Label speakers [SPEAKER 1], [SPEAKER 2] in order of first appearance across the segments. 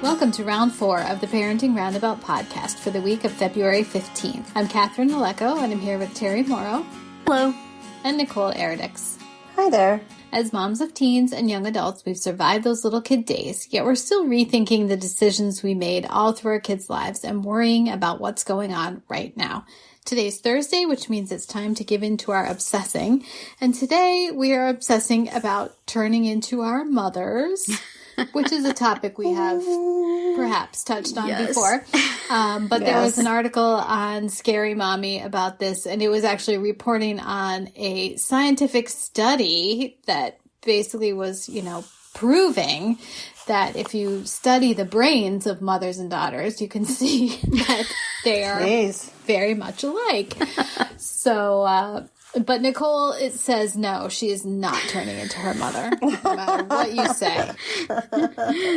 [SPEAKER 1] Welcome to round 4 of the Parenting Roundabout podcast for the week of February 15th. I'm Catherine Aleko, and I'm here with Terry Morrow.
[SPEAKER 2] Hello.
[SPEAKER 1] And Nicole Eridix.
[SPEAKER 3] Hi there.
[SPEAKER 1] As moms of teens and young adults, we've survived those little kid days, yet we're still rethinking the decisions we made all through our kids' lives and worrying about what's going on right now. Today's Thursday, which means it's time to give in to our obsessing. And today we are obsessing about turning into our mothers, which is a topic we have perhaps touched on before. But there was an article on Scary Mommy about this, and it was actually reporting on a scientific study that basically was, proving that if you study the brains of mothers and daughters, you can see that they are very much alike. So, but Nicole, it says no, she is not turning into her mother, no matter what you say.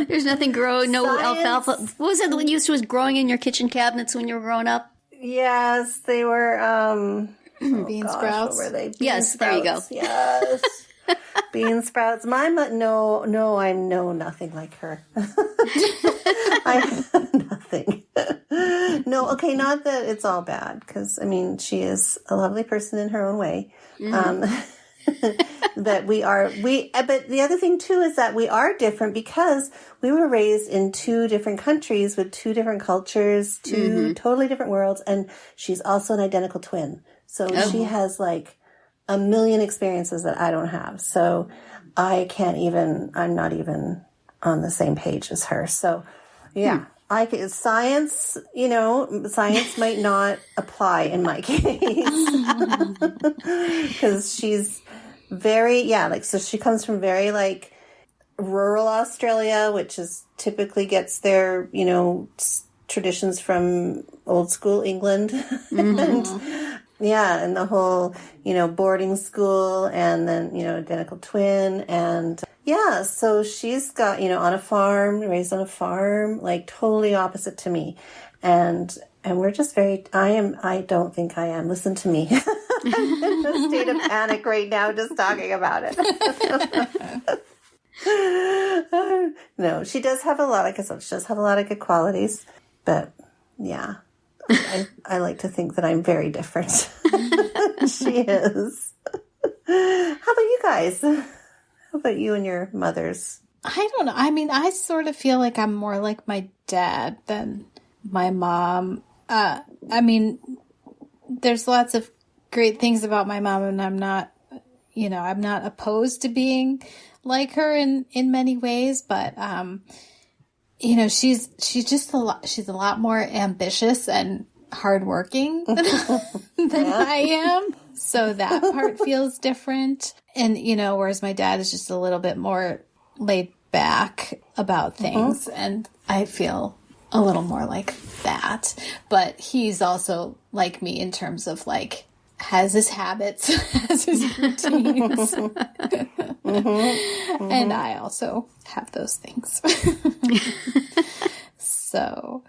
[SPEAKER 2] There's nothing growing, no alfalfa. What was it that used to was growing in your kitchen cabinets when you were growing up?
[SPEAKER 3] Yes, they were,
[SPEAKER 1] bean sprouts.
[SPEAKER 3] What were they?
[SPEAKER 2] Yes, there you go.
[SPEAKER 3] Yes. Bean sprouts. My no, I'm nothing like her. Nothing. No, okay, not that it's all bad, because, she is a lovely person in her own way. But but the other thing, too, is that we are different because we were raised in two different countries with two different cultures, two totally different worlds, and she's also an identical twin. So she has, a million experiences that I don't have. So I'm not even on the same page as her. So yeah, science might not apply in my case because she's very, so she comes from very rural Australia, which is typically gets their, traditions from old school England. And the whole, boarding school and then, identical twin. And so she's got, on a farm, raised on a farm, totally opposite to me. And we're just I don't think I am. Listen to me. I'm in a state of panic right now just talking about it. No, she does have a lot, like I said, she does have a lot of good qualities. But, yeah. I like to think that I'm very different. She is. How about you guys? How about you and your mothers?
[SPEAKER 1] I don't know. I sort of feel like I'm more like my dad than my mom. There's lots of great things about my mom, and I'm not opposed to being like her in many ways, but, she's just she's a lot more ambitious and hardworking than I am. So that part feels different. And, whereas my dad is just a little bit more laid back about things. And I feel a little more like that. But he's also like me in terms of has his habits, has his routines. And I also have those things. So,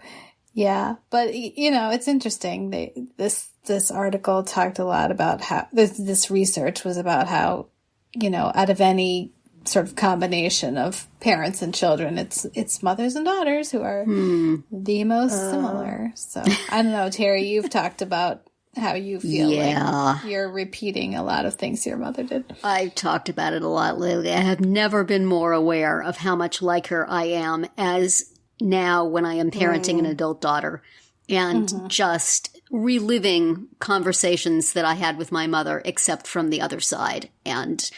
[SPEAKER 1] yeah. But, it's interesting. This article talked a lot about how this research was about how, out of any sort of combination of parents and children, it's mothers and daughters who are the most similar. So, I don't know, Terry, you've talked about how you feel like you're repeating a lot of things your mother did.
[SPEAKER 2] I've talked about it a lot lately. I have never been more aware of how much like her I am as now when I am parenting an adult daughter and just reliving conversations that I had with my mother, except from the other side. And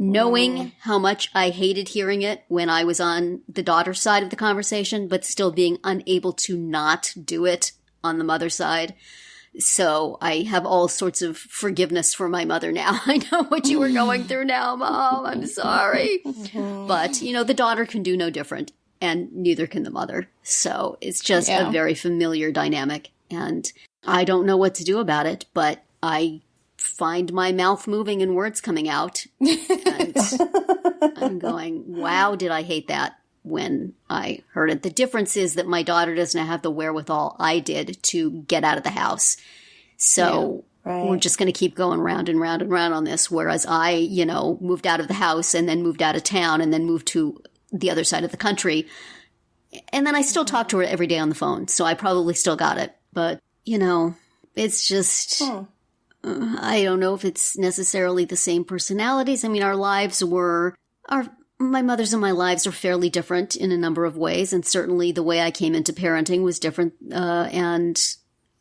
[SPEAKER 2] knowing how much I hated hearing it when I was on the daughter side of the conversation, but still being unable to not do it on the mother side. So I have all sorts of forgiveness for my mother now. I know what you were going through now, Mom. I'm sorry. But, the daughter can do no different, and neither can the mother. So it's just a very familiar dynamic. And I don't know what to do about it, but I find my mouth moving and words coming out. And I'm going, wow, did I hate that when I heard it. The difference is that my daughter doesn't have the wherewithal I did to get out of the house. So we're just going to keep going round and round and round on this. Whereas I, moved out of the house and then moved out of town and then moved to the other side of the country. And then I still talk to her every day on the phone, so I probably still got it. But, it's just, I don't know if it's necessarily the same personalities. I mean, my mother's and my lives are fairly different in a number of ways, and certainly the way I came into parenting was different. And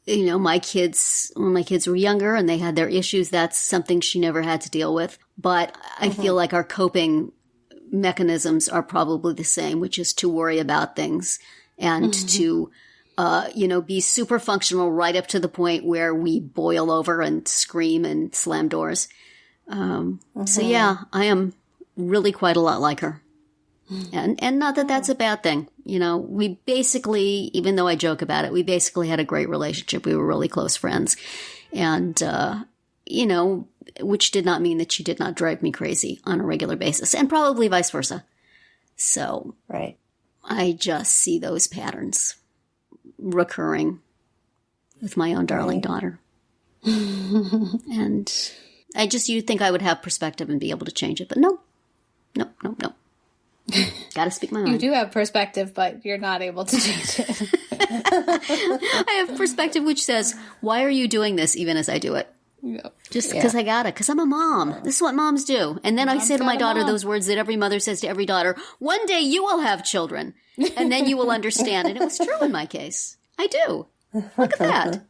[SPEAKER 2] when my kids were younger and they had their issues, that's something she never had to deal with. But I feel like our coping mechanisms are probably the same, which is to worry about things and to, be super functional right up to the point where we boil over and scream and slam doors. So yeah, I am really quite a lot like her. And not that that's a bad thing. We basically, even though I joke about it, we basically had a great relationship. We were really close friends. And, which did not mean that she did not drive me crazy on a regular basis, and probably vice versa. So
[SPEAKER 3] right.
[SPEAKER 2] I just see those patterns recurring with my own darling daughter. And you'd think I would have perspective and be able to change it, but no. Got to speak my mind.
[SPEAKER 1] You do have perspective, but you're not able to change it.
[SPEAKER 2] I have perspective which says, why are you doing this even as I do it?
[SPEAKER 1] Yep.
[SPEAKER 2] Just because I got it. Because I'm a mom. This is what moms do. And then I say to my daughter those words that every mother says to every daughter, one day you will have children. And then you will understand. And it was true in my case. I do. Look at that.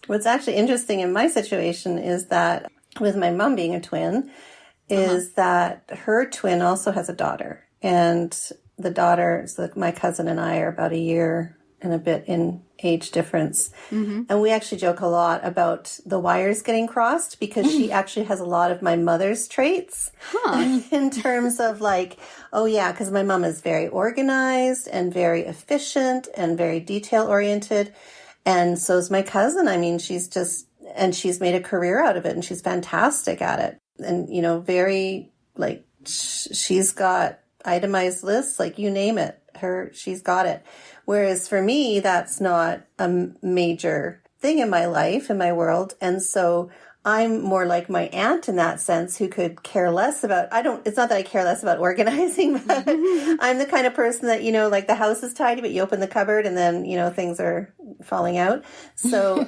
[SPEAKER 3] What's actually interesting in my situation is that with my mom being a twin, is that her twin also has a daughter. And the daughter, so my cousin and I are about a year and a bit in age difference. And we actually joke a lot about the wires getting crossed because she actually has a lot of my mother's traits in terms of like, oh yeah, because my mom is very organized and very efficient and very detail oriented. And so is my cousin. I mean, she's made a career out of it and she's fantastic at it. And, very like, she's got itemized lists, like you name it, she's got it. Whereas for me, that's not a major thing in my life, in my world. And so I'm more like my aunt in that sense, who could care less about, it's not that I care less about organizing, but I'm the kind of person that, like the house is tidy, but you open the cupboard and then, things are falling out. So,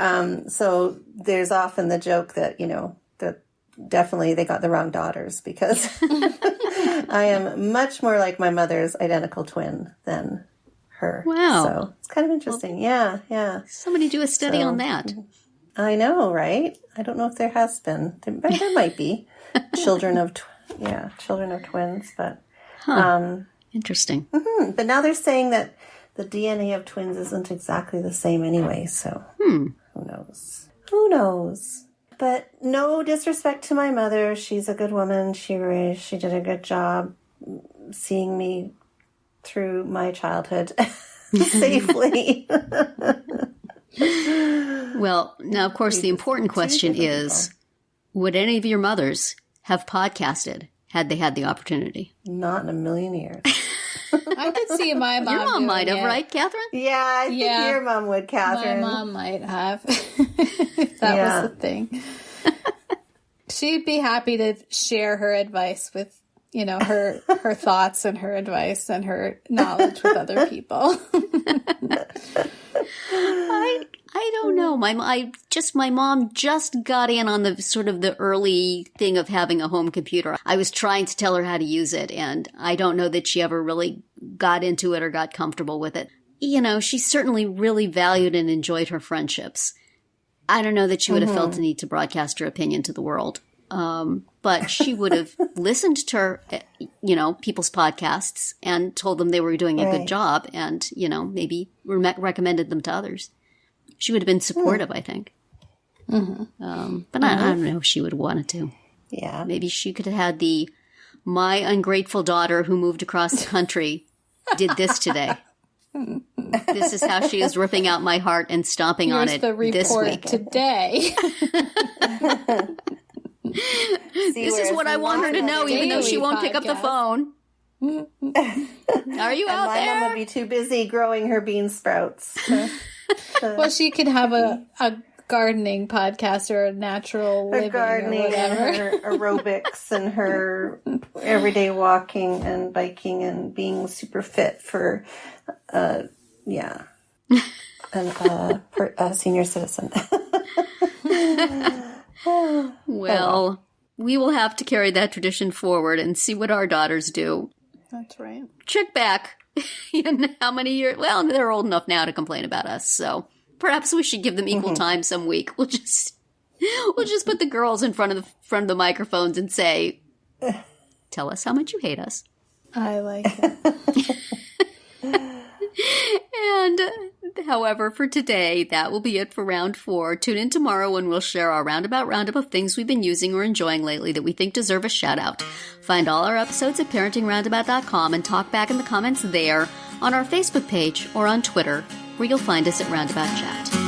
[SPEAKER 3] so there's often the joke that, that definitely they got the wrong daughters because I am much more like my mother's identical twin than her.
[SPEAKER 2] Wow.
[SPEAKER 3] So it's kind of interesting. Well, yeah.
[SPEAKER 2] Somebody do a study on that.
[SPEAKER 3] I know, right? I don't know if there has been. There might be children of twins, but
[SPEAKER 2] interesting.
[SPEAKER 3] But now they're saying that the DNA of twins isn't exactly the same anyway. So who knows? Who knows? But no disrespect to my mother. She's a good woman. She did a good job seeing me through my childhood safely.
[SPEAKER 2] Well, now, of course, the important question is, would any of your mothers have podcasted had they had the opportunity?
[SPEAKER 3] Not in a million years.
[SPEAKER 1] I could see my mom.
[SPEAKER 2] Your mom might have, right, Catherine?
[SPEAKER 3] Yeah, I think your mom would, Catherine.
[SPEAKER 1] My mom might have, if that was the thing. She'd be happy to share her advice with, her thoughts and her advice and her knowledge with other people.
[SPEAKER 2] I don't know. My mom just got in on the sort of the early thing of having a home computer. I was trying to tell her how to use it, and I don't know that she ever really got into it or got comfortable with it. She certainly really valued and enjoyed her friendships. I don't know that she would have felt the need to broadcast her opinion to the world. But she would have listened to her, people's podcasts and told them they were doing a good job and, maybe recommended them to others. She would have been supportive, I think. But I don't know if she would have wanted to.
[SPEAKER 3] Yeah.
[SPEAKER 2] Maybe she could have had my ungrateful daughter who moved across the country did this today. This is how she is ripping out my heart and stomping on it this week.
[SPEAKER 1] Today.
[SPEAKER 2] This is what I want her to know, even though she won't pick up the phone. Are you out there?
[SPEAKER 3] My mom would be too busy growing her bean sprouts.
[SPEAKER 1] Well, she could have a gardening podcast or natural
[SPEAKER 3] Her
[SPEAKER 1] living
[SPEAKER 3] gardening
[SPEAKER 1] or whatever.
[SPEAKER 3] and her aerobics and her everyday walking and biking and being super fit for, a senior citizen.
[SPEAKER 2] Well, we will have to carry that tradition forward and see what our daughters do.
[SPEAKER 1] That's right.
[SPEAKER 2] Check back in how many years. Well, they're old enough now to complain about us, so perhaps we should give them equal time some week. We'll just put the girls in front of the microphones and say, "Tell us how much you hate us."
[SPEAKER 1] I like it.
[SPEAKER 2] And, however, for today, that will be it for round 4. Tune in tomorrow when we'll share our roundup of things we've been using or enjoying lately that we think deserve a shout-out. Find all our episodes at parentingroundabout.com and talk back in the comments there, on our Facebook page, or on Twitter, where you'll find us at Roundabout Chat.